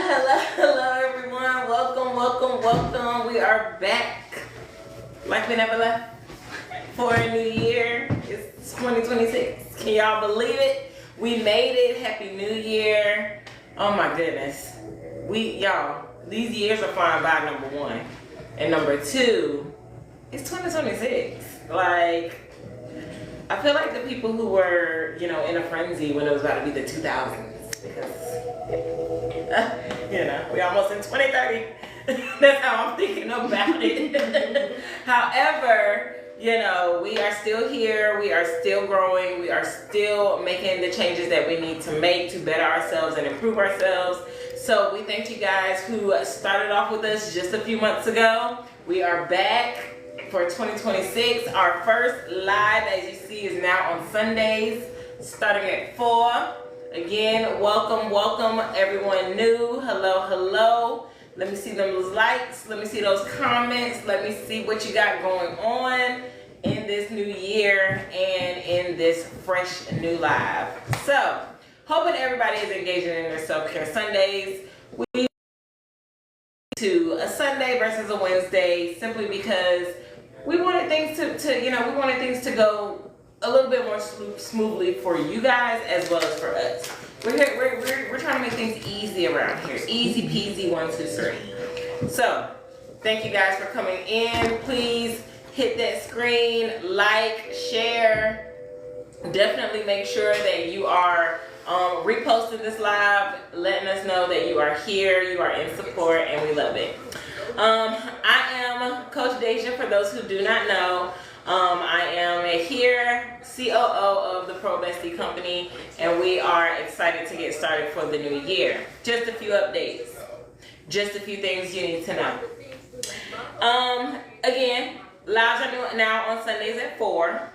Hello everyone. Welcome. We are back like we never left for a new year. It's 2026. Can y'all believe it? We made it. Happy New Year. Oh my goodness. These years are flying by, number one. And number two, it's 2026. Like, I feel like the people who were, in a frenzy when it was about to be the 2000s, because we almost in 2030. That's how I'm thinking about it. However, we are still here. We are still growing. We are still making the changes that we need to make to better ourselves and improve ourselves. So we thank you guys who started off with us just a few months ago. We are back for 2026. Our first live, as you see, is now on Sundays, starting at 4. Again, welcome everyone new. Hello. Let me see those likes. Let me see those comments. Let me see what you got going on in this new year and in this fresh new live. So, hoping everybody is engaging in their self-care Sundays. We to a Sunday versus a Wednesday simply because we wanted things to go a little bit more smoothly for you guys as well as for us. We're trying to make things easy around here. Easy peasy, 1, 2, 3. So, thank you guys for coming in. Please hit that screen, like, share. Definitely make sure that you are reposting this live, letting us know that you are here, you are in support, and we love it. I am Coach Deja, for those who do not know. I am here, COO of the Pro Bestie Company, and we are excited to get started for the new year. Just a few updates, just a few things you need to know. Again, lives are now on Sundays at 4.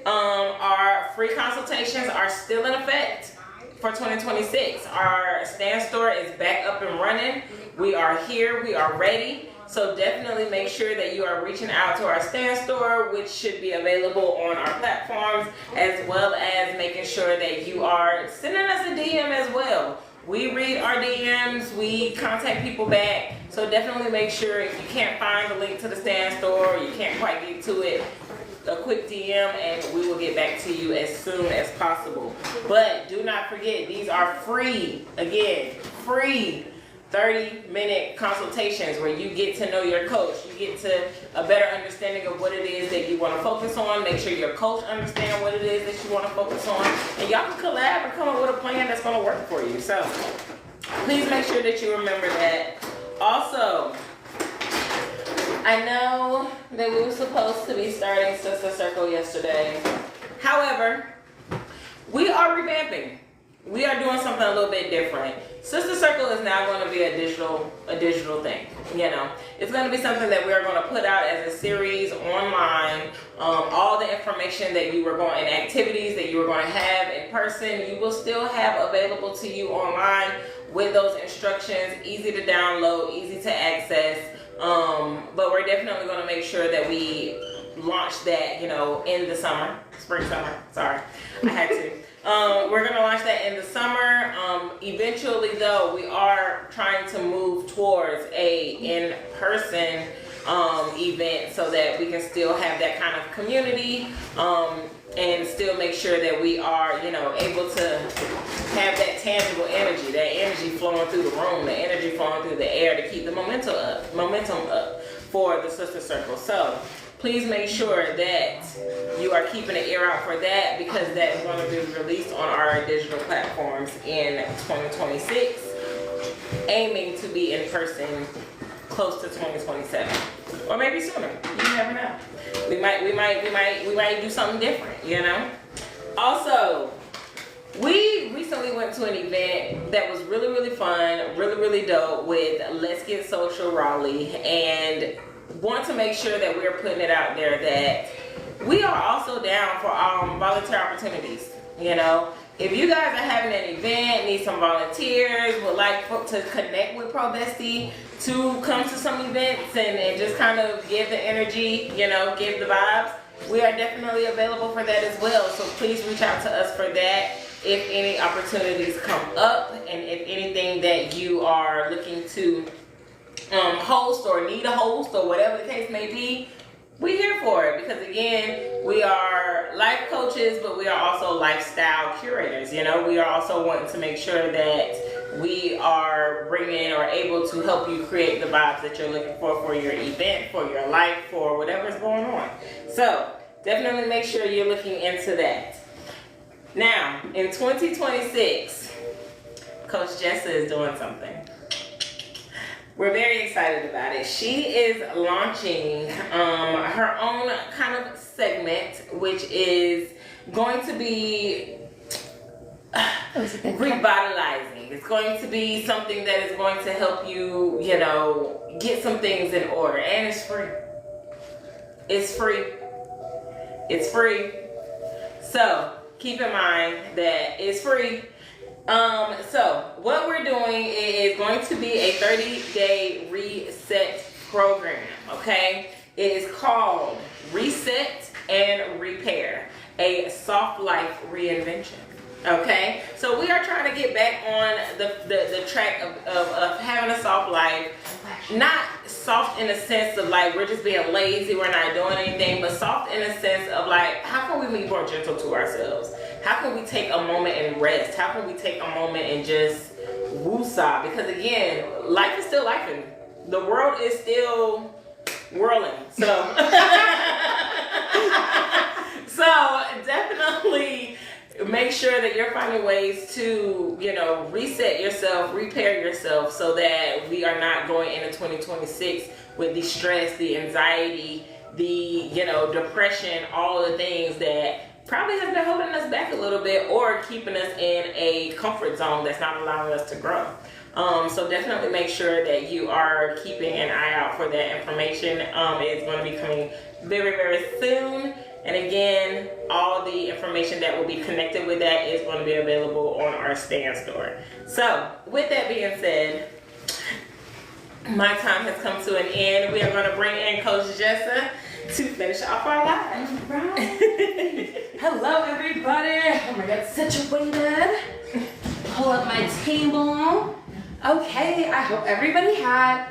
Our free consultations are still in effect for 2026. Our Stand Store is back up and running. We are here, we are ready. So definitely make sure that you are reaching out to our Stand Store, which should be available on our platforms, as well as making sure that you are sending us a DM as well. We read our DMs, we contact people back. So definitely make sure, if you can't find the link to the Stand Store, or you can't quite get to it, a quick DM and we will get back to you as soon as possible. But do not forget, these are free. Again, free 30-minute consultations where you get to know your coach. You get to a better understanding of what it is that you want to focus on. Make sure your coach understands what it is that you want to focus on. And y'all can collab and come up with a plan that's going to work for you. So please make sure that you remember that. Also, I know that we were supposed to be starting Sister Circle yesterday. However, we are revamping. We are doing something a little bit different. Sister Circle is now going to be a digital thing. It's going to be something that we are going to put out as a series online. All the information that you were going, and activities that you were going to have in person, you will still have available to you online with those instructions. Easy to download, easy to access. But we're definitely going to make sure that we launch that, in the summer, spring, summer. Sorry, I had to. We're going to launch that in the summer. Eventually, though, we are trying to move towards a in-person event so that we can still have that kind of community and still make sure that we are, able to have that tangible energy, that energy flowing through the room, the energy flowing through the air to keep the momentum up for the Sister Circle. So please make sure that you are keeping an ear out for that, because that is going to be released on our digital platforms in 2026, aiming to be in person close to 2027, or maybe sooner. You never know. We might do something different. Also, we recently went to an event that was really fun, really dope, with Let's Get Social Raleigh, and want to make sure that we're putting it out there that we are also down for volunteer opportunities. If you guys are having an event, need some volunteers, would like to connect with Pro Bestie to come to some events and just kind of give the energy, give the vibes, we are definitely available for that as well. So please reach out to us for that. if any opportunities come up, and if anything that you are looking to host or need a host or whatever the case may be, we're here for it, because again, we are life coaches, but we are also lifestyle curators. You know, we are also wanting to make sure that we are bringing or able to help you create the vibes that you're looking for your event, for your life, for whatever's going on. So definitely make sure you're looking into that. Now, in 2026, Coach Jessa is doing something. We're very excited about it. She is launching her own kind of segment, which is going to be revitalizing. It's going to be something that is going to help you, you know, get some things in order. And it's free. It's free. It's free. So keep in mind that it's free. So what we're doing is going to be a 30-day reset program, okay? It is called Reset and Repair, a soft life reinvention, okay? So we are trying to get back on the track of having a soft life. Not soft in the sense of like we're just being lazy, we're not doing anything, but soft in the sense of like, how can we be more gentle to ourselves? How can we take a moment and rest? How can we take a moment and just woosah? Because again, life is still lifing. The world is still whirling. So, so definitely make sure that you're finding ways to, you know, reset yourself, repair yourself, so that we are not going into 2026 with the stress, the anxiety, the, you know, depression, all the things that probably has been holding us back a little bit or keeping us in a comfort zone that's not allowing us to grow. So definitely make sure that you are keeping an eye out for that information. It's going to be coming very, very soon. And again, all the information that will be connected with that is going to be available on our Stan store. So with that being said, my time has come to an end. We are going to bring in Coach Jessa to finish off our live. All right. Hello, everybody. Oh my God, situated. Pull up my table. Okay, I hope everybody had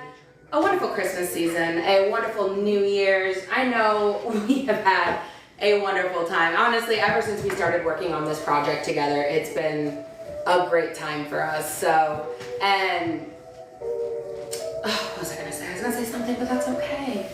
a wonderful Christmas season, a wonderful New Year's. I know we have had a wonderful time. Honestly, ever since we started working on this project together, it's been a great time for us. So, and what was I gonna say? I was gonna say something, but that's okay.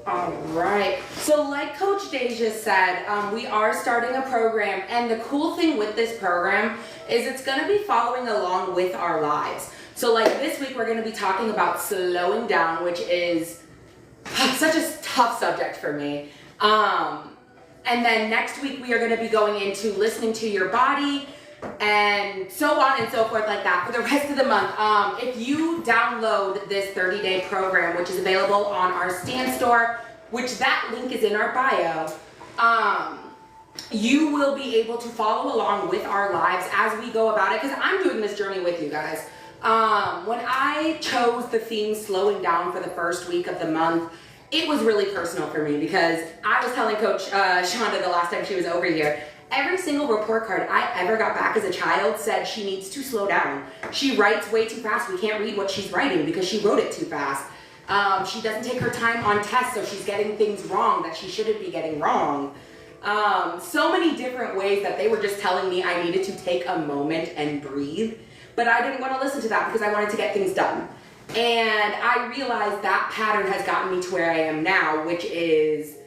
All right. So like Coach Deja said, we are starting a program, and the cool thing with this program is it's going to be following along with our lives. So like this week, we're going to be talking about slowing down, which is such a tough subject for me. And then next week, we are going to be going into listening to your body and so on and so forth like that for the rest of the month. If you download this 30-day program, which is available on our Stan store, which that link is in our bio, you will be able to follow along with our lives as we go about it, because I'm doing this journey with you guys. When I chose the theme slowing down for the first week of the month, it was really personal for me, because I was telling Coach Shonda the last time she was over here, every single report card I ever got back as a child said she needs to slow down. She writes way too fast. We can't read what she's writing because she wrote it too fast. She doesn't take her time on tests, so she's getting things wrong that she shouldn't be getting wrong. So many different ways that they were just telling me I needed to take a moment and breathe. But I didn't want to listen to that because I wanted to get things done. And I realized that pattern has gotten me to where I am now, which is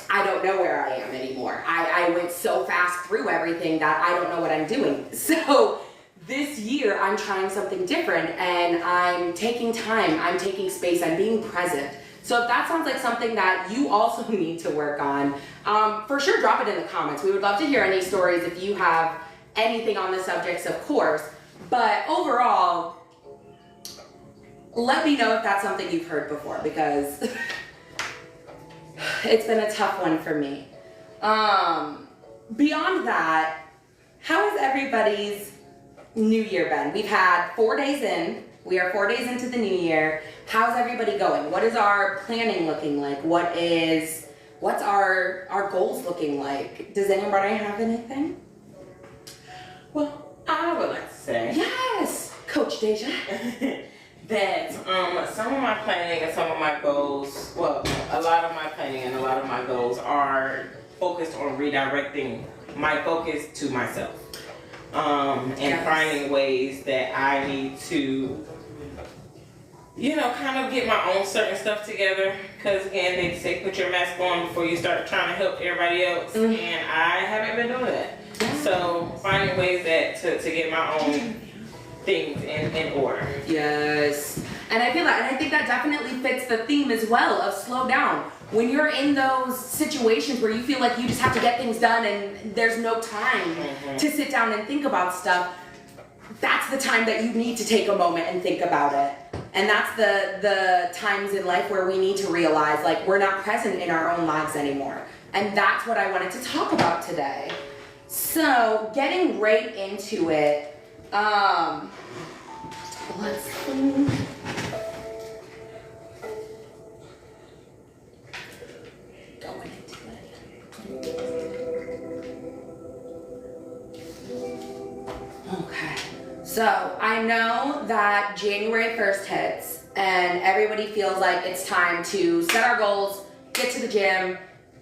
I don't know where I am anymore. I went so fast through everything that I don't know what I'm doing. So this year I'm trying something different, and I'm taking time, I'm taking space, I'm being present. So if that sounds like something that you also need to work on, for sure drop it in the comments. We would love to hear any stories if you have anything on the subjects, of course. But overall, let me know if that's something you've heard before, because it's been a tough one for me. Beyond that, how has everybody's New Year been? We've had 4 days in. We are 4 days into the new year. How's everybody going? What is our planning looking like? What is what's our goals looking like? Does anybody have anything? Well, I would like to say Yes, Coach Deja. that some of my planning and some of my goals, well, a lot of my planning and a lot of my goals are focused on redirecting my focus to myself, and Yes. finding ways that I need to, kind of get my own certain stuff together. Because again, they say put your mask on before you start trying to help everybody else, Mhm. and I haven't been doing that. So finding ways to get my own things in order. Yes. And I feel that, and I think that definitely fits the theme as well of slow down. When you're in those situations where you feel like you just have to get things done and there's no time to sit down and think about stuff, that's the time that you need to take a moment and think about it. And that's the times in life where we need to realize like we're not present in our own lives anymore. And that's what I wanted to talk about today. So getting right into it, let's see. Going into it. Okay. So I know that January 1st hits and everybody feels like it's time to set our goals, get to the gym,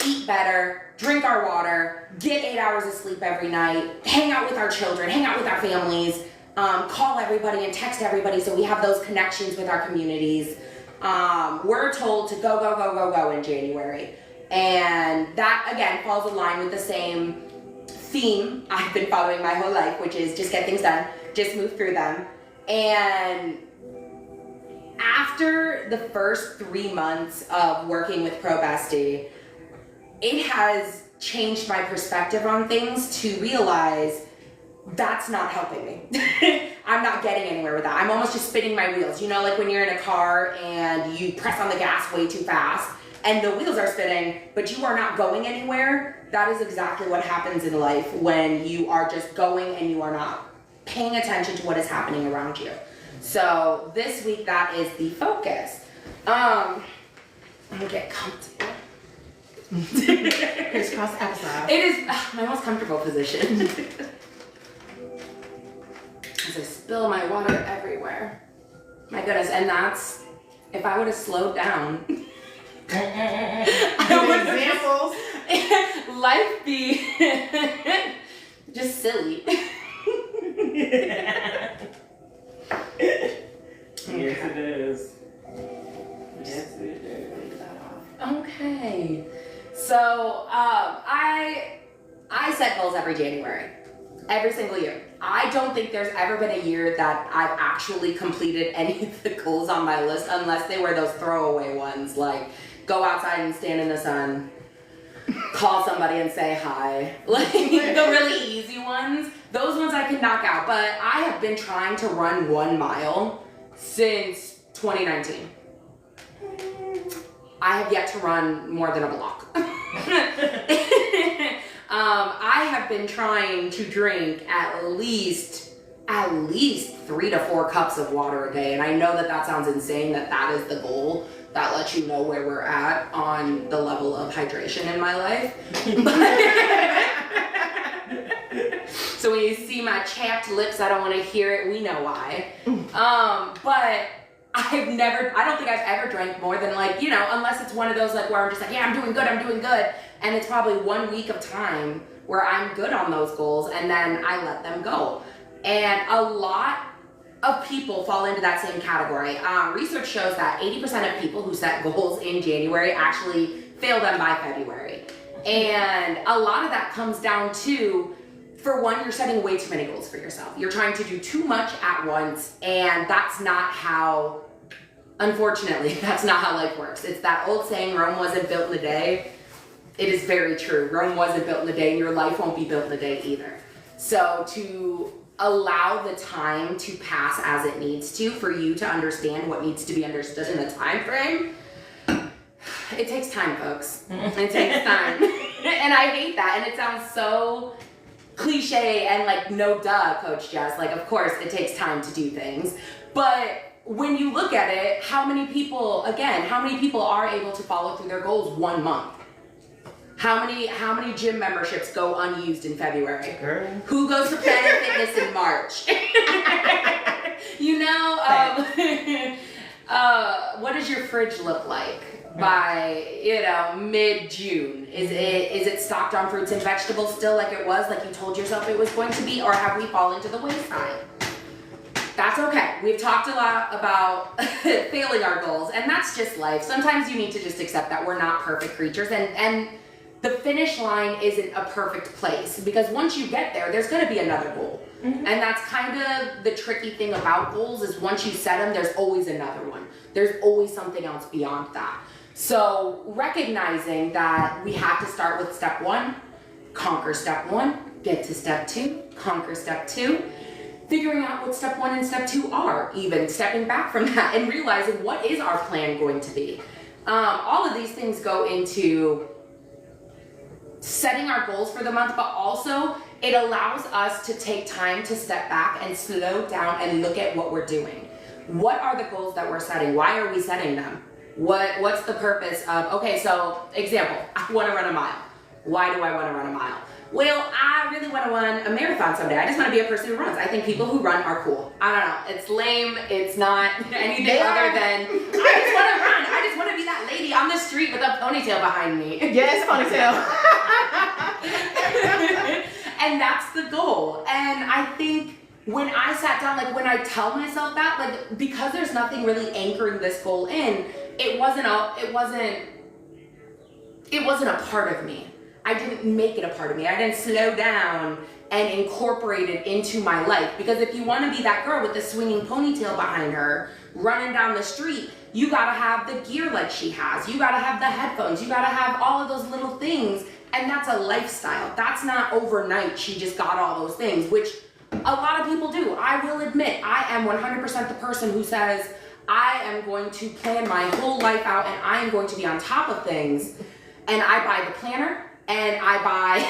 eat better, drink our water, get 8 hours of sleep every night, hang out with our children, hang out with our families, call everybody and text everybody so we have those connections with our communities. We're told to go, go, go, go, go in January. And that, again, falls in line with the same theme I've been following my whole life, which is just get things done, just move through them. And after the first 3 months of working with Pro Bestie, it has changed my perspective on things to realize that's not helping me. I'm not getting anywhere with that. I'm almost just spinning my wheels. You know, like when you're in a car and you press on the gas way too fast and the wheels are spinning, but you are not going anywhere. That is exactly what happens in life when you are just going and you are not paying attention to what is happening around you. So this week, that is the focus. I'm gonna get comfortable. Crisscross applesauce. It is my most comfortable position. As I spill my water everywhere. My goodness, and that's, if I would have slowed down, I would Examples. life be just silly. Yes, it is. Yes, it is. Okay. So I set goals every January, every single year. I don't think there's ever been a year that I've actually completed any of the goals on my list, unless they were those throwaway ones, like go outside and stand in the sun, call somebody and say hi, like the really easy ones. Those ones I can knock out, but I have been trying to run 1 mile since 2019. I have yet to run more than a block. I have been trying to drink at least 3 to 4 cups of water a day, and I know that sounds insane, that is the goal. That lets you know where we're at on the level of hydration in my life. So when you see my chapped lips, I don't want to hear it. We know why. But I don't think I've ever drank more than unless it's one of those where I'm just yeah, I'm doing good. And it's probably 1 week of time where I'm good on those goals and then I let them go. And a lot of people fall into that same category. Research shows that 80% of people who set goals in January actually fail them by February. And a lot of that comes down to, for one, you're setting way too many goals for yourself. You're trying to do too much at once, and that's not how, unfortunately, that's not how life works. It's that old saying, Rome wasn't built in a day. It is very true. Rome wasn't built in a day, and your life won't be built in a day either. So to allow the time to pass as it needs to for you to understand what needs to be understood in the time frame, it takes time, folks. It takes time. And I hate that, and it sounds so cliche and no duh, Coach Jess. Of course it takes time to do things, but when you look at it, how many people are able to follow through their goals 1 month? How many gym memberships go unused in February? Girl. Who goes to Planet Fitness in March? You know, what does your fridge look like by, mid-June? Is it stocked on fruits and vegetables still like it was, like you told yourself it was going to be, or have we fallen to the wayside? That's okay. We've talked a lot about failing our goals, and that's just life. Sometimes you need to just accept that we're not perfect creatures, and the finish line isn't a perfect place, because once you get there, there's going to be another goal. Mm-hmm. And that's kind of the tricky thing about goals, is once you set them, there's always another one. There's always something else beyond that. So recognizing that we have to start with step one, conquer step one, get to step two, conquer step two, figuring out what step one and step two are, even stepping back from that and realizing what is our plan going to be. All of these things go into setting our goals for the month, but also it allows us to take time to step back and slow down and look at what we're doing. What are the goals that we're setting? Why are we setting them? What's the purpose of, okay, so example, I want to run a mile. Why do I want to run a mile? Well, I really want to run a marathon someday. I just want to be a person who runs. I think people who run are cool. I don't know. It's lame. It's not anything other than, I just want to run. I just want to be that lady on the street with a ponytail behind me. Yes, ponytail. And that's the goal. And I think when I sat down, like when I tell myself that, like because there's nothing really anchoring this goal in, it wasn't a part of me. I didn't make it a part of me. I didn't slow down and incorporate it into my life. Because if you want to be that girl with the swinging ponytail behind her, running down the street, you gotta have the gear like she has. You gotta have the headphones. You gotta have all of those little things. And that's a lifestyle. That's not overnight she just got all those things, which a lot of people do. I will admit, I am 100% the person who says, I am going to plan my whole life out and I am going to be on top of things. And I buy the planner, and I buy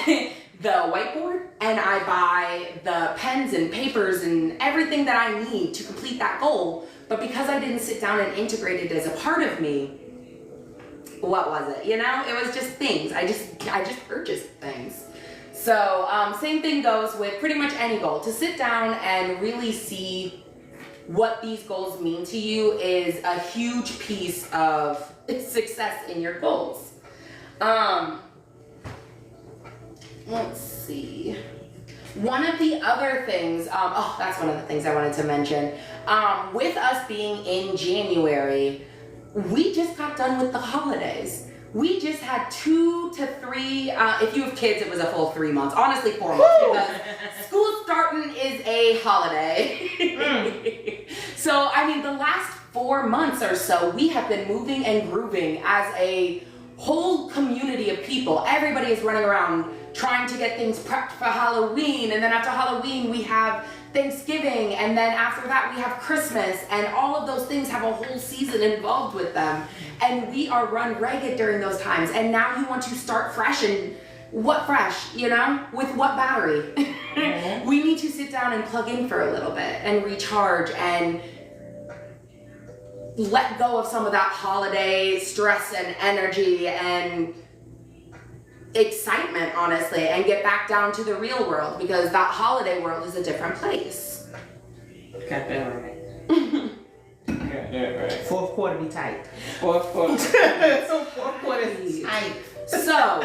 the whiteboard, and I buy the pens and papers and everything that I need to complete that goal. But because I didn't sit down and integrate it as a part of me, what was it? It was just things. I just purchased things. So same thing goes with pretty much any goal. To sit down and really see what these goals mean to you is a huge piece of success in your goals. Let's see. One of the other things, that's one of the things I wanted to mention. With us being in January, we just got done with the holidays. We just had 2 to 3, if you have kids, it was a full 3 months. Honestly, 4 months, because school starting is a holiday. So, the last 4 months or so, we have been moving and grooving as a whole community of people. Everybody is running around trying to get things prepped for Halloween, and then after Halloween we have Thanksgiving, and then after that we have Christmas, and all of those things have a whole season involved with them, and we are run ragged during those times. And now you want to start fresh, and what fresh, with what battery? Mm-hmm. We need to sit down and plug in for a little bit and recharge and let go of some of that holiday stress and energy and excitement, honestly, and get back down to the real world, because that holiday world is a different place. Got that right. Got that right. Fourth quarter be tight. Fourth quarter. So fourth quarter is tight. So,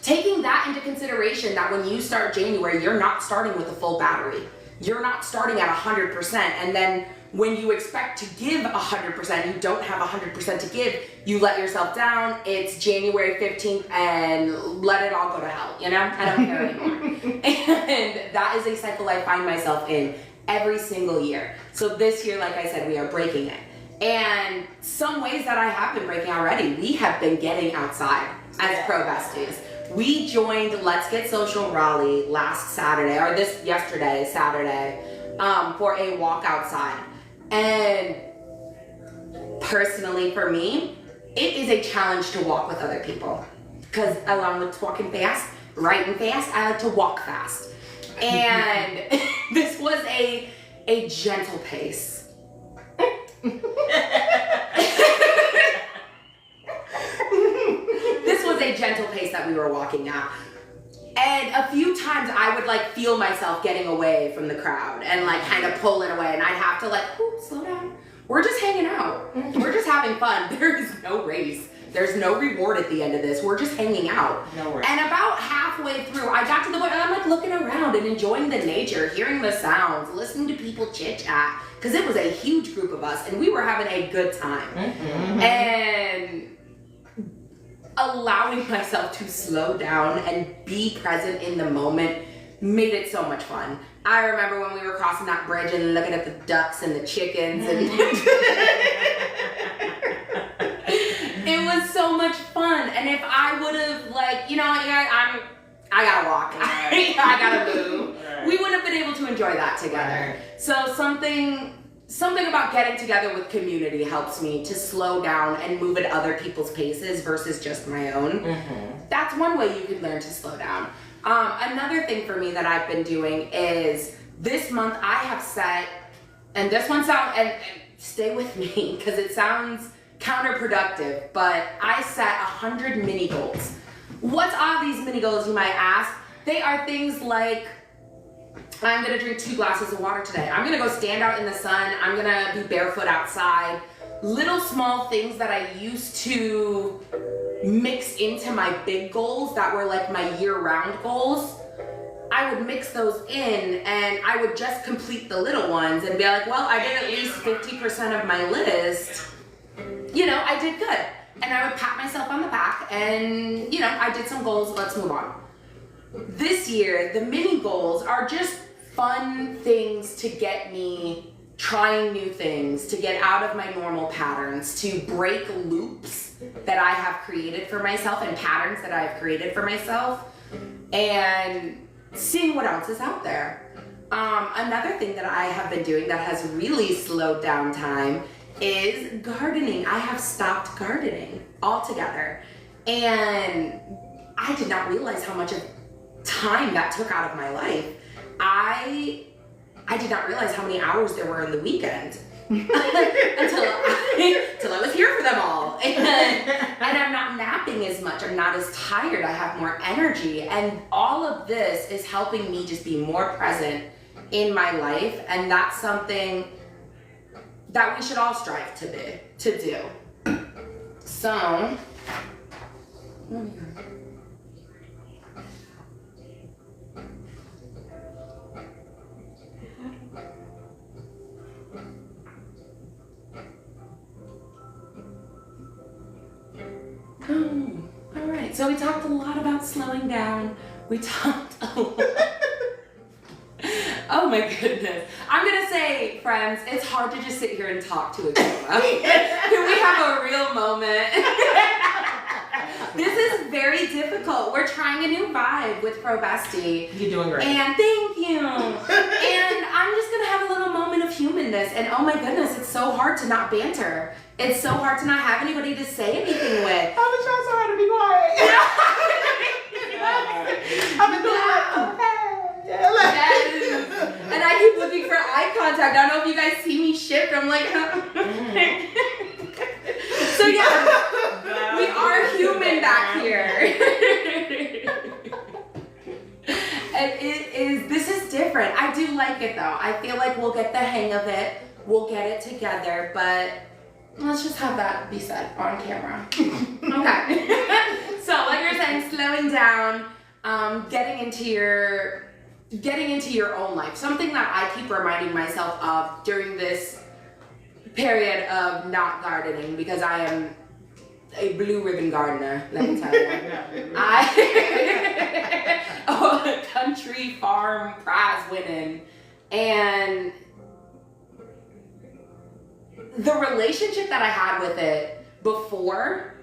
taking that into consideration, that when you start January, you're not starting with a full battery. You're not starting at 100%, and then when you expect to give 100%, you don't have 100% to give, you let yourself down. It's January 15th and let it all go to hell, I don't care anymore. And that is a cycle I find myself in every single year. So this year, like I said, we are breaking it. And some ways that I have been breaking already, we have been getting outside as Pro Besties. We joined Let's Get Social Raleigh yesterday, Saturday, for a walk outside. And personally for me, it is a challenge to walk with other people. Because along with walking fast, writing fast, I like to walk fast. And this was a gentle pace. This was a gentle pace that we were walking at. And a few times I would like feel myself getting away from the crowd and like kind of pulling away, and I'd have to like, slow down. We're just hanging out. We're just having fun. There is no race. There's no reward at the end of this. We're just hanging out. No worries. And about halfway through, I got to the point where I'm like looking around and enjoying the nature, hearing the sounds, listening to people chit chat, because it was a huge group of us and we were having a good time. Mm-hmm. And allowing myself to slow down and be present in the moment made it so much fun. I remember when we were crossing that bridge and looking at the ducks and the chickens and it was so much fun. And if I would have like, you know, I gotta walk. I gotta move. We wouldn't have been able to enjoy that together. So something about getting together with community helps me to slow down and move at other people's paces versus just my own. Mm-hmm. That's one way you can learn to slow down. Another thing for me that I've been doing is this month I have set, and this one sounds, and stay with me because it sounds counterproductive, but I set 100 mini goals. What are these mini goals, you might ask? They are things like, I'm gonna drink 2 glasses of water today. I'm gonna go stand out in the sun. I'm gonna be barefoot outside. Little small things that I used to mix into my big goals that were like my year-round goals. I would mix those in and I would just complete the little ones and be like, well, I did at least 50% of my list. You know, I did good. And I would pat myself on the back and, you know, I did some goals, let's move on. This year, the mini goals are just fun things to get me trying new things, to get out of my normal patterns, to break loops that I have created for myself and patterns that I've created for myself, and seeing what else is out there. Another thing that I have been doing that has really slowed down time is gardening. I have stopped gardening altogether, and I did not realize how much of time that took out of my life. I did not realize how many hours there were in the weekend until I was here for them all. And I'm not napping as much. I'm not as tired. I have more energy. And all of this is helping me just be more present in my life. And that's something that we should all strive to do. So, all right. So we talked a lot about slowing down. We talked a lot. Oh my goodness. I'm gonna say, friends, it's hard to just sit here and talk to a camera. Can we have a real moment? This is very difficult. We're trying a new vibe with Pro Bestie. You're doing great. And thank you. And I'm just gonna have a little moment of humanness. And oh my goodness, it's so hard to not banter. It's so hard to not have anybody to say anything with. I've been trying so hard to be quiet. I've been doing like, okay. Yes. And I keep looking for eye contact. I don't know if you guys see me shift. I'm like, So yeah, we are human back here. And this is different. I do like it though. I feel like we'll get the hang of it. We'll get it together, but let's just have that be said on camera. Okay. So like you're saying, slowing down, getting into your own life. Something that I keep reminding myself of during this period of not gardening, because I am a blue ribbon gardener, let me tell you. A country farm prize winning. And the relationship that I had with it before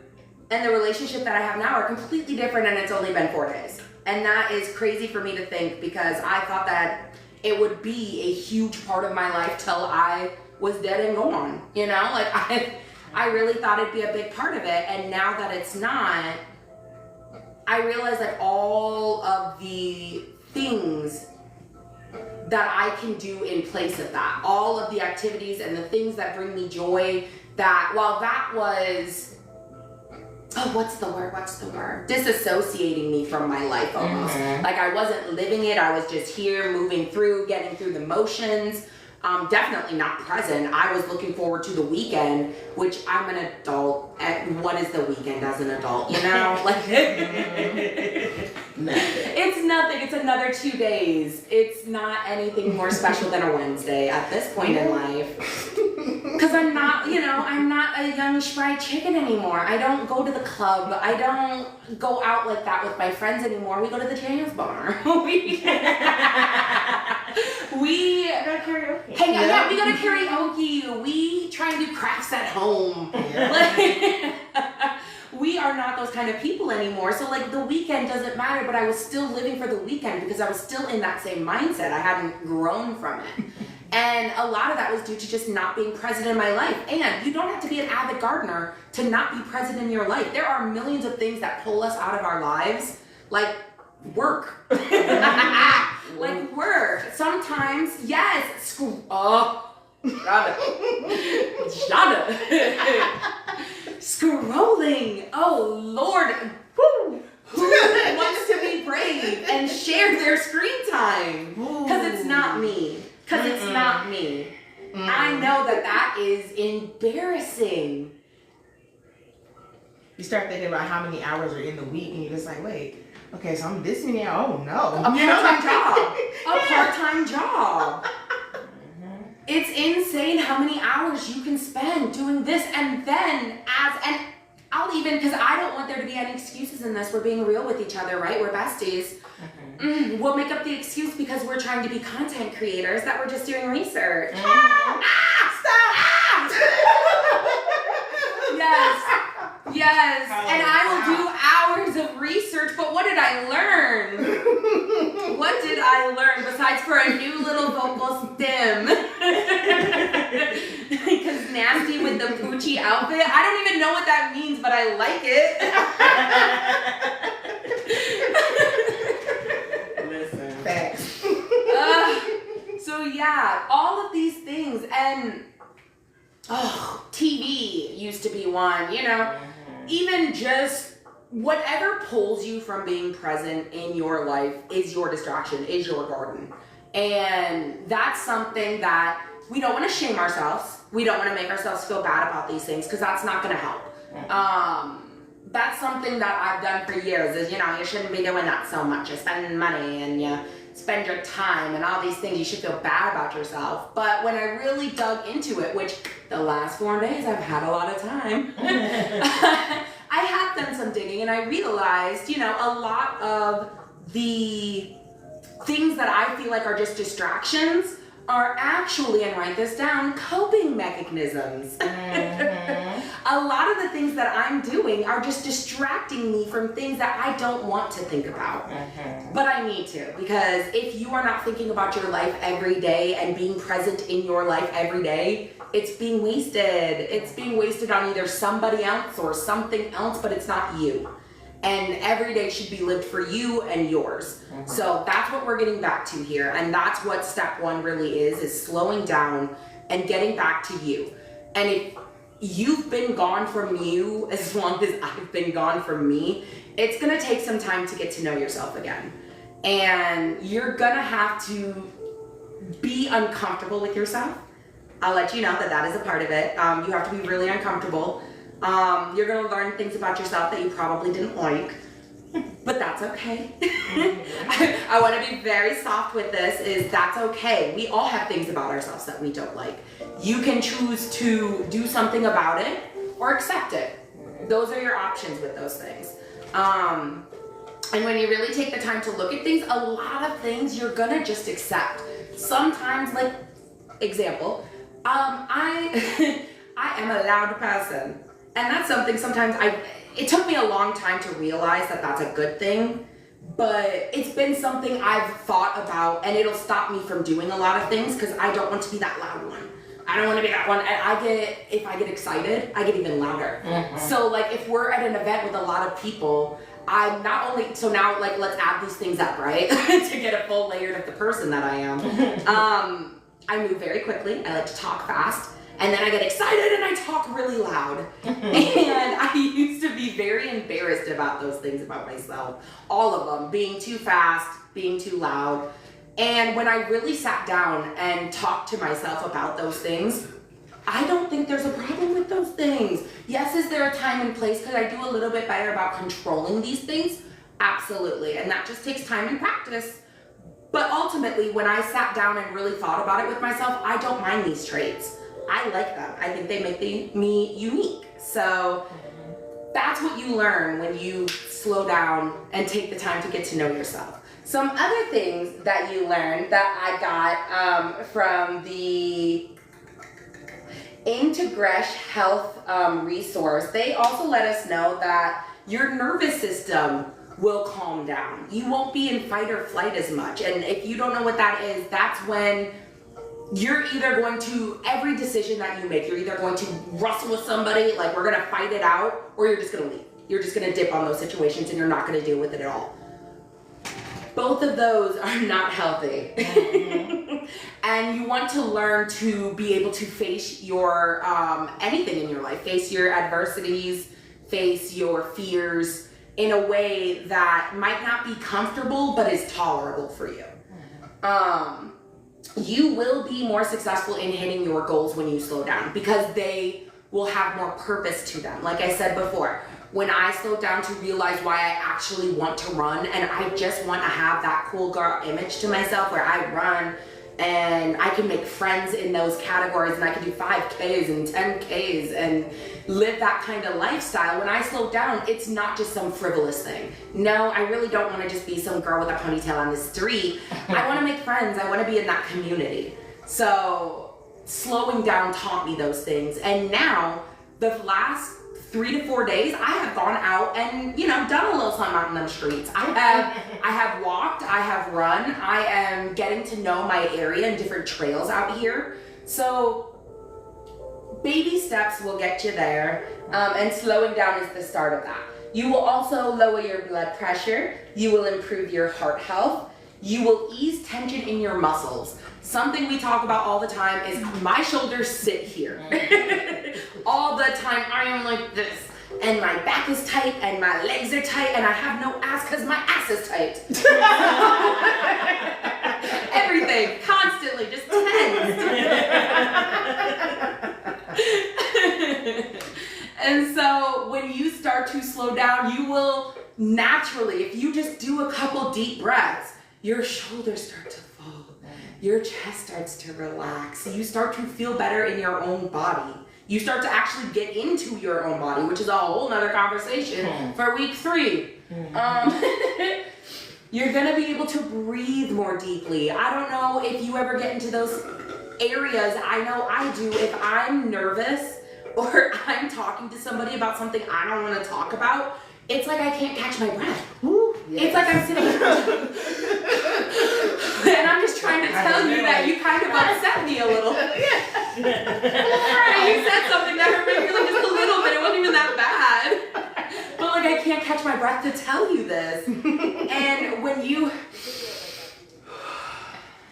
and the relationship that I have now are completely different, and it's only been 4 days. And that is crazy for me to think, because I thought that it would be a huge part of my life till I was dead and gone. You know, like I really thought it'd be a big part of it. And now that it's not, I realize that all of the things that I can do in place of that, all of the activities and the things that bring me joy, that while that was what's the word? Disassociating me from my life almost. Like I wasn't living it. I was just here, moving through, getting through the motions. Definitely not present. I was looking forward to the weekend, which I'm an adult. And what is the weekend as an adult? You know, like it's nothing. It's another 2 days. It's not anything more special than a Wednesday at this point in life. Because I'm not, I'm not a young fried chicken anymore. I don't go to the club. I don't go out like that with my friends anymore. We go to the jazz bar. We Go karaoke. hang out. Yeah, we go to karaoke. We try and do crafts at home. Yeah. We are not those kind of people anymore. So like the weekend doesn't matter, but I was still living for the weekend because I was still in that same mindset. I hadn't grown from it. And a lot of that was due to just not being present in my life. And you don't have to be an avid gardener to not be present in your life. There are millions of things that pull us out of our lives, like work. Like work. Sometimes, yes, Shonda. Scrolling. Oh Lord. Woo. Who wants to be brave and share their screen time? Because it's not me. Because it's not me. I know that is embarrassing. You start thinking about how many hours are in the week, and you're just like, wait, okay, so I'm this many hours. Oh no. A part-time job. A part-time job. It's insane how many hours you can spend doing this, and then I'll even, because I don't want there to be any excuses in this. We're being real with each other, right? We're besties. We'll make up the excuse because we're trying to be content creators that we're just doing research. Stop! Yes. And I will do hours of research, but what did I learn? What did I learn besides for a new little vocal stem? Because nasty with the Poochie outfit. I don't even know what that means, but I like it. Listen. Facts. So yeah, all of these things, and TV used to be one, even just whatever pulls you from being present in your life is your distraction, is your garden. And that's something that we don't want to shame ourselves. We don't want to make ourselves feel bad about these things because that's not going to help. That's something that I've done for years is, you shouldn't be doing that so much. You spend money and you spend your time and all these things. You should feel bad about yourself. But when I really dug into it, which the last 4 days I've had a lot of time, I have done some digging and I realized, a lot of the things that I feel like are just distractions are actually, and write this down, coping mechanisms. A lot of the things that I'm doing are just distracting me from things that I don't want to think about. But I need to, because if you are not thinking about your life every day and being present in your life every day, it's being wasted. It's being wasted on either somebody else or something else, but it's not you. And every day should be lived for you and yours. So that's what we're getting back to here. And that's what step one really is slowing down and getting back to you. And if you've been gone from you as long as I've been gone from me, it's gonna take some time to get to know yourself again. And you're gonna have to be uncomfortable with yourself. I'll let you know that is a part of it. You have to be really uncomfortable. You're gonna learn things about yourself that you probably didn't like, but that's okay. I want to be very soft with this, that's okay. We all have things about ourselves that we don't like. You can choose to do something about it or accept it. Those are your options with those things. And when you really take the time to look at things, a lot of things you're gonna just accept. Sometimes, like, example, I am a loud person. And that's something sometimes it took me a long time to realize that that's a good thing, but it's been something I've thought about, and it'll stop me from doing a lot of things because I don't want to be that loud one. I don't want to be that one. And if I get excited, I get even louder. So like if we're at an event with a lot of people, I'm not only, so now like let's add these things up, right? To get a full layer of the person that I am. I move very quickly. I like to talk fast. and then I get excited and I talk really loud. And I used to be very embarrassed about those things about myself. All of them, being too fast, being too loud. And when I really sat down and talked to myself about those things, I don't think there's a problem with those things. Yes, is there a time and place? Could I do a little bit better about controlling these things? Absolutely, and that just takes time and practice. But ultimately, when I sat down and really thought about it with myself, I don't mind these traits. I like them. I think they make me unique. So that's what you learn when you slow down and take the time to get to know yourself. Some other things that you learn that I got from the Integresh Health resource, they also let us know that your nervous system will calm down. You won't be in fight or flight as much. And if you don't know what that is, that's when you're either going to, every decision that you make, you're either going to wrestle with somebody, like we're gonna fight it out, or you're just gonna leave. You're just gonna dip on those situations and you're not gonna deal with it at all. Both of those are not healthy. And you want to learn to be able to face your, anything in your life, face your adversities, face your fears in a way that might not be comfortable, but is tolerable for you. You will be more successful in hitting your goals when you slow down because they will have more purpose to them. Like I said before, when I slowed down to realize why I actually want to run and I just want to have that cool girl image to myself where I run and I can make friends in those categories and I can do 5Ks and 10Ks and live that kind of lifestyle. When I slow down, it's not just some frivolous thing. No, I really don't want to just be some girl with a ponytail on the street. I want to make friends. I want to be in that community. So slowing down taught me those things. And now the last 3 to 4 days, I have gone out and, done a little something out in them streets. I have walked, I have run, I am getting to know my area and different trails out here. So baby steps will get you there, and slowing down is the start of that. You will also lower your blood pressure, you will improve your heart health, you will ease tension in your muscles. Something we talk about all the time is my shoulders sit here. All the time I am like this, and my back is tight, and my legs are tight, and I have no ass because my ass is tight. Everything, constantly, just tense. And so when you start to slow down, you will naturally, if you just do a couple deep breaths, your shoulders start to fall. Your chest starts to relax. You start to feel better in your own body. You start to actually get into your own body, which is a whole nother conversation for week 3. You're gonna be able to breathe more deeply. I don't know if you ever get into those areas. I know I do. If I'm nervous or I'm talking to somebody about something I don't want to talk about, it's like I can't catch my breath. Yes. It's like I'm sitting and I'm just trying to tell you that you kind of upset me a little. Right, you said something that hurt me like just a little bit. It wasn't even that bad. But like I can't catch my breath to tell you this. And when you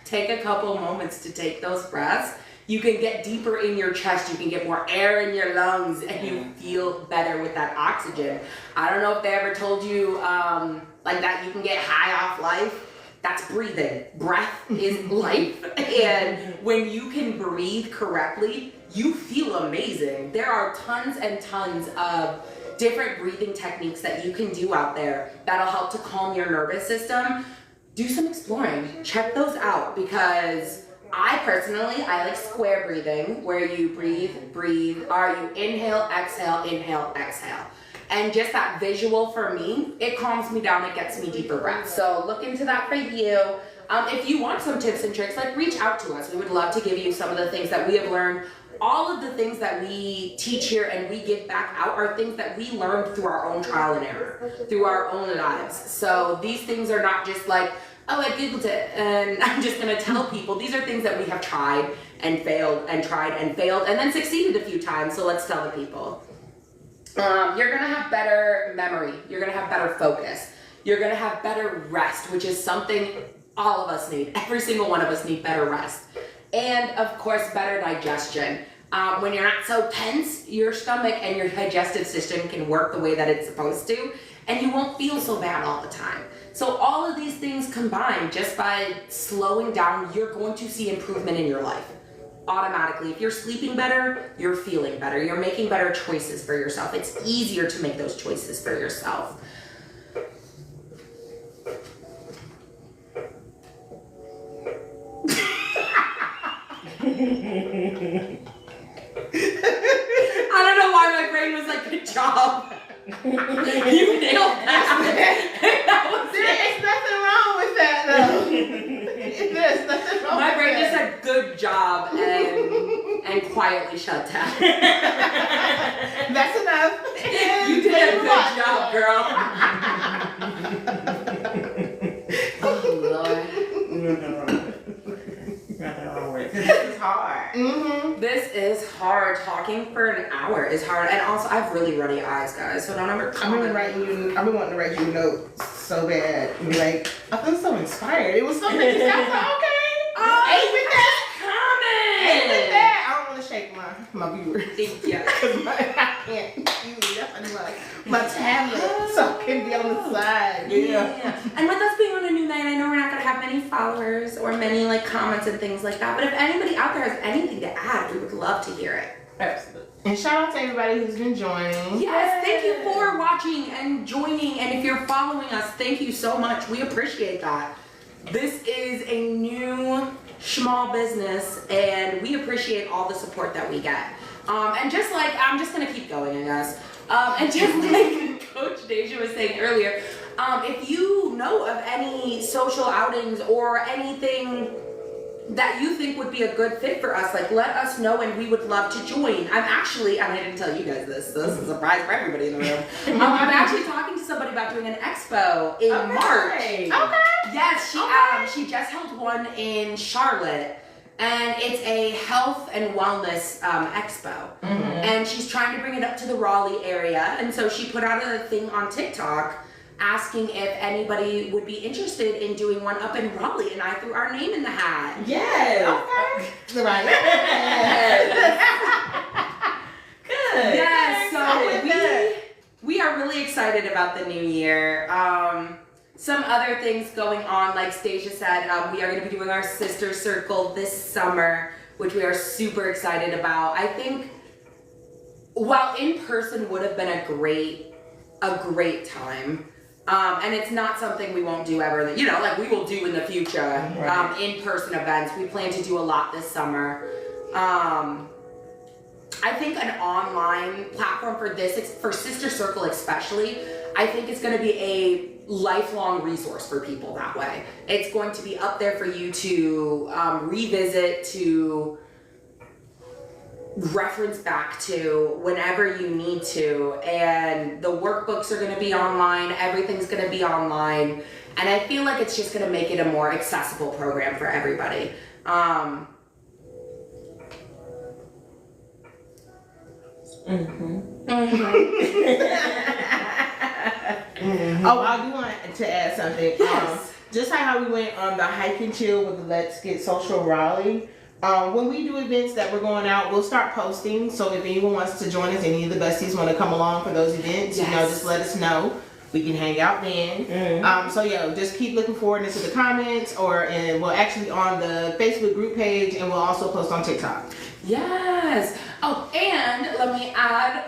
take a couple moments to take those breaths, you can get deeper in your chest, you can get more air in your lungs, and you feel better with that oxygen. I don't know if they ever told you like that you can get high off life. That's breathing. Breath is life. And when you can breathe correctly, you feel amazing. There are tons and tons of different breathing techniques that you can do out there that'll help to calm your nervous system. Do some exploring. Check those out because I personally like square breathing where you breathe, or you inhale, exhale, exhale. And just that visual for me, it calms me down, it gets me deeper breaths. So look into that for you. If you want some tips and tricks, reach out to us. We would love to give you some of the things that we have learned. All of the things that we teach here and we give back out are things that we learned through our own trial and error, through our own lives. So these things are not just like, oh, I Googled it and I'm just gonna tell people. These are things that we have tried and failed and tried and failed and then succeeded a few times, so let's tell the people. You're gonna have better memory. You're gonna have better focus. You're gonna have better rest, which is something all of us need. Every single one of us need better rest. And of course, better digestion. When you're not so tense, your stomach and your digestive system can work the way that it's supposed to, and you won't feel so bad all the time. So all of these things combined, just by slowing down, you're going to see improvement in your life. Automatically. If you're sleeping better, you're feeling better. You're making better choices for yourself. It's easier to make those choices for yourself. I don't know why my brain was like, good job. You nailed that. There's nothing wrong with that, though. There's nothing wrong My with brain just that. said, good job, and quietly shut down. That's enough. You did a good job, girl. Oh, Lord. This is hard. Mm-hmm. This is hard. Talking for an hour is hard. And also, I have really ruddy eyes, guys, so don't ever I've comment. been wanting to write you notes so bad. And be like, I feel so inspired. It was something that you sound like, okay. Ain't with that. Ain't with that. I don't want to shake my viewers. Thank you. Because I can't use it. My tablet, so I can be on the side. Yeah. And with us being on a new night, I know we're not going to have many followers or many like comments and things like that. But if anybody out there has anything to add, we would love to hear it. Absolutely. And shout out to everybody who's been joining. Yes, thank you for watching and joining. And if you're following us, thank you so much. We appreciate that. This is a new small business, and we appreciate all the support that we get. And just like, I'm just gonna keep going, I guess. And just like Coach Deja was saying earlier, if you know of any social outings or anything that you think would be a good fit for us, like let us know and we would love to join. I'm actually, and I didn't tell you guys this, so this is a surprise for everybody in the room. I'm actually talking to somebody about doing an expo in March. Okay. Yes, she just held one in Charlotte, and it's a health and wellness expo. And she's trying to bring it up to the Raleigh area, and so she put out a thing on TikTok asking if anybody would be interested in doing one up in Raleigh, and I threw our name in the hat. Yes. Okay. Right. Good. Yes, I'm so we are really excited about the new year. Some other things going on, like Stacia said, we are going to be doing our sister circle this summer, which we are super excited about. I think while in person would have been a great time, and it's not something we won't do ever, like we will do in the future, in-person events. We plan to do a lot this summer. I think an online platform for this, for Sister Circle especially, I think it's going to be a lifelong resource for people that way. It's going to be up there for you to revisit, to reference back to whenever you need to, and the workbooks are going to be online, everything's going to be online, and I feel like it's just going to make it a more accessible program for everybody. Oh, I do want to add something. Yes. Just like how we went on the hike and chill with the Let's Get Social Raleigh. When we do events that we're going out, we'll start posting. So if anyone wants to join us, any of the besties want to come along for those events, just let us know. We can hang out then. So just keep looking forward into the comments, and we'll actually on the Facebook group page, and we'll also post on TikTok. Yes. Oh, and let me add,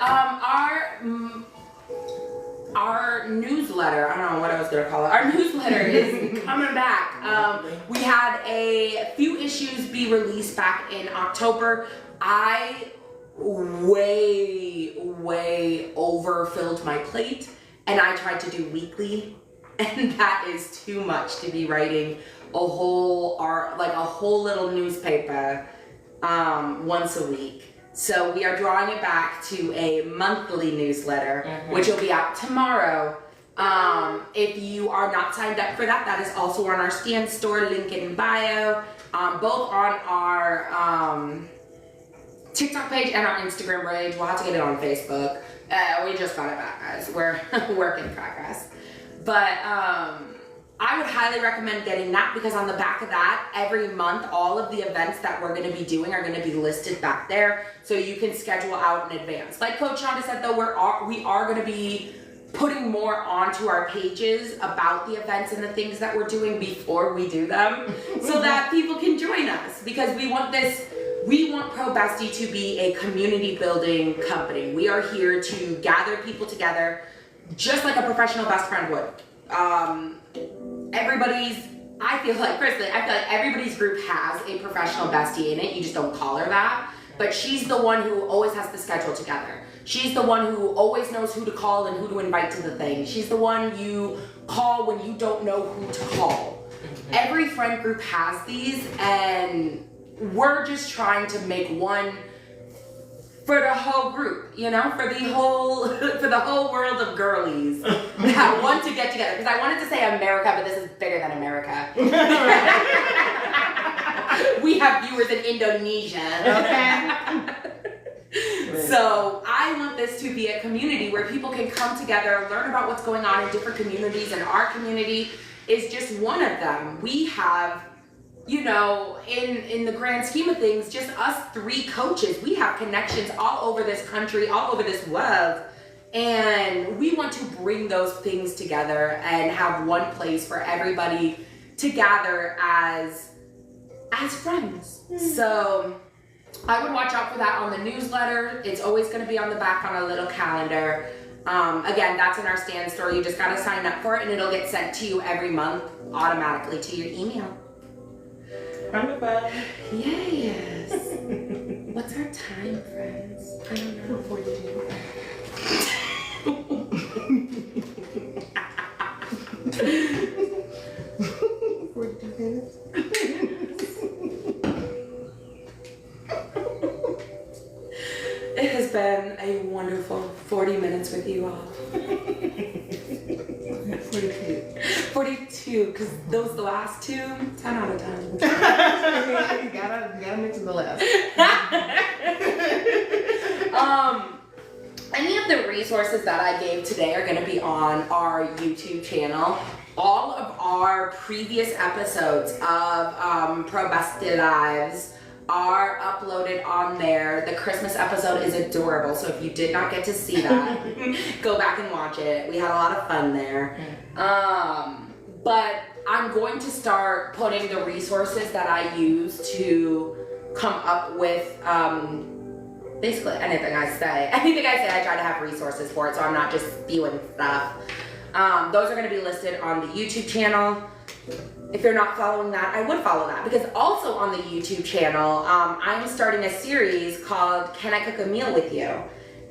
our newsletter, I don't know what I was going to call it. Our newsletter is coming back. We had a few issues be released back in October. I way overfilled my plate, and I tried to do weekly, and that is too much to be writing a whole little newspaper once a week. So we are drawing it back to a monthly newsletter, which will be out tomorrow. If you are not signed up for that, that is also on our Stan store, link in bio, both on our TikTok page and our Instagram page. We'll have to get it on Facebook. We just got it back, guys. We're work in progress. But I would highly recommend getting that, because on the back of that, every month, all of the events that we're going to be doing are going to be listed back there, so you can schedule out in advance. Like Coach Shonda said, though, we are going to be putting more onto our pages about the events and the things that we're doing before we do them, so that people can join us, because we want Pro Bestie to be a community building company. We are here to gather people together just like a professional best friend would. I feel like everybody's group has a professional bestie in it. You just don't call her that. But she's the one who always has the schedule together. She's the one who always knows who to call and who to invite to the thing. She's the one you call when you don't know who to call. Every friend group has these, and we're just trying to make one for the whole group, for the whole world of girlies that want to get together. Because I wanted to say America, but this is bigger than America. We have viewers in Indonesia. Okay. So I want this to be a community where people can come together, learn about what's going on in different communities, and our community is just one of them. We have, in the grand scheme of things, just us 3 coaches. We have connections all over this country, all over this world, and we want to bring those things together and have one place for everybody to gather as friends. So I would watch out for that on the newsletter. It's always going to be on the back on a little calendar. Again, that's in our Stan store. You just got to sign up for it, and it'll get sent to you every month automatically to your email. Wonderful. Yes. What's our time, friends? I don't know. 42. 42 minutes. It has been a wonderful 40 minutes with you all. 42, because those last 2, 10 out of 10. You gotta mention the last. Any of the resources that I gave today are going to be on our YouTube channel. All of our previous episodes of Pro Bestie Lives are uploaded on there. The Christmas episode is adorable, so if you did not get to see that, go back and watch it. We had a lot of fun there. But I'm going to start putting the resources that I use to come up with basically anything I say. Anything I say, I try to have resources for it, so I'm not just spewing stuff. Those are going to be listed on the YouTube channel. If you're not following that, I would follow that, because also on the YouTube channel, I'm starting a series called Can I Cook a Meal With You?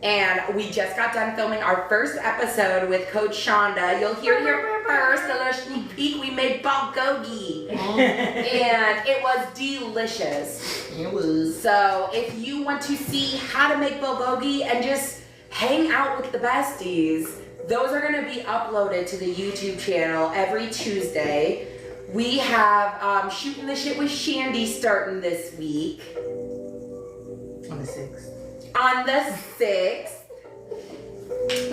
And we just got done filming our first episode with Coach Shonda. You'll hear it here first, a little sneak peek. We made bulgogi, and it was delicious. It was. So if you want to see how to make bulgogi and just hang out with the besties, those are going to be uploaded to the YouTube channel every Tuesday. We have Shooting the Shit with Shandy starting this week. On the 6th. On the 6th.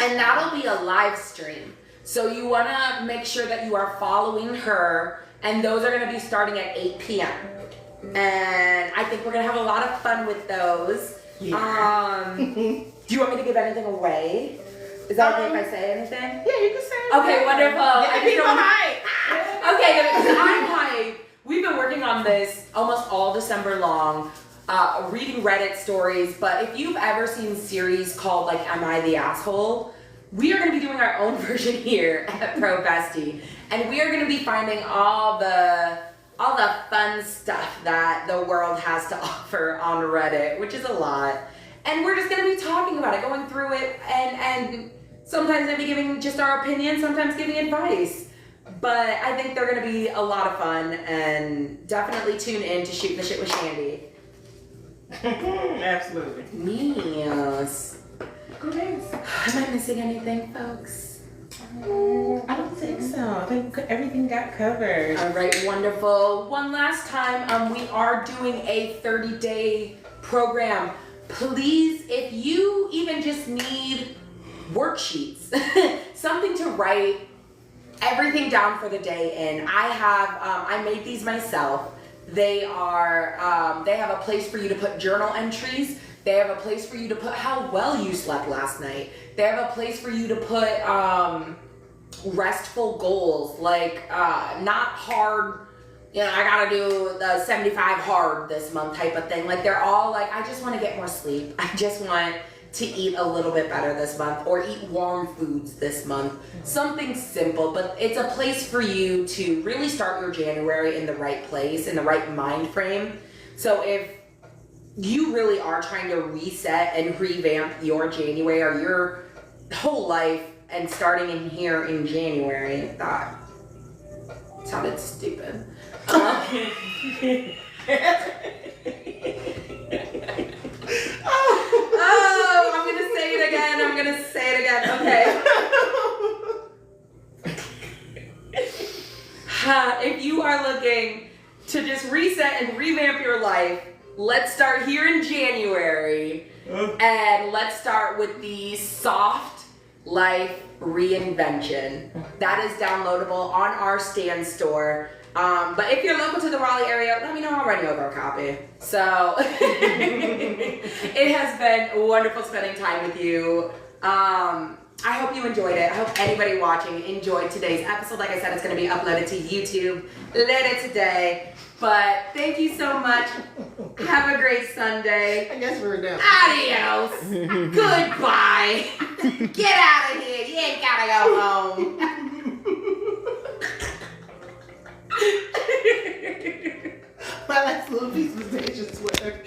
And that'll be a live stream. So you want to make sure that you are following her. And those are going to be starting at 8 p.m. And I think we're going to have a lot of fun with those. Yeah. Do you want me to give anything away? Is that okay if I say anything? Yeah, you can say it. Okay, wonderful. Get people hype. Okay, I'm hype. We've been working on this almost all December long, reading Reddit stories, but if you've ever seen series called like Am I the Asshole? We are going to be doing our own version here at Pro Bestie, and we are going to be finding all the fun stuff that the world has to offer on Reddit, which is a lot. And we're just going to be talking about it, going through it, and sometimes maybe giving just our opinion, sometimes giving advice. But I think they're going to be a lot of fun, and definitely tune in to Shooting the Shit with Shandy. Absolutely. Yes. Great. Am I missing anything, folks? I don't think so. I think everything got covered. All right, wonderful. One last time, we are doing a 30-day program. Please, if you even just need worksheets, something to write everything down for the day in. I made these myself. They are, they have a place for you to put journal entries. They have a place for you to put how well you slept last night. They have a place for you to put restful goals, like not hard, I gotta do the 75 hard this month type of thing. Like they're all like, I just want to get more sleep. I just want to eat a little bit better this month, or eat warm foods this month. Something simple, but it's a place for you to really start your January in the right place, in the right mind frame. So if you really are trying to reset and revamp your January or your whole life, and starting in here in January, that sounded stupid. Oh, I'm gonna say it again. Okay. If you are looking to just reset and revamp your life, let's start here in January, and let's start with the Soft Life Reinvention. That is downloadable on our Stan store. But if you're local to the Raleigh area, let me know. I'll run you over a copy. So it has been wonderful spending time with you. I hope you enjoyed it. I hope anybody watching enjoyed today's episode. Like I said, it's going to be uploaded to YouTube later today. But thank you so much. Have a great Sunday. I guess we're done. Adios. Goodbye. Get out of here. You ain't gotta go home. My last little piece of stage sweater.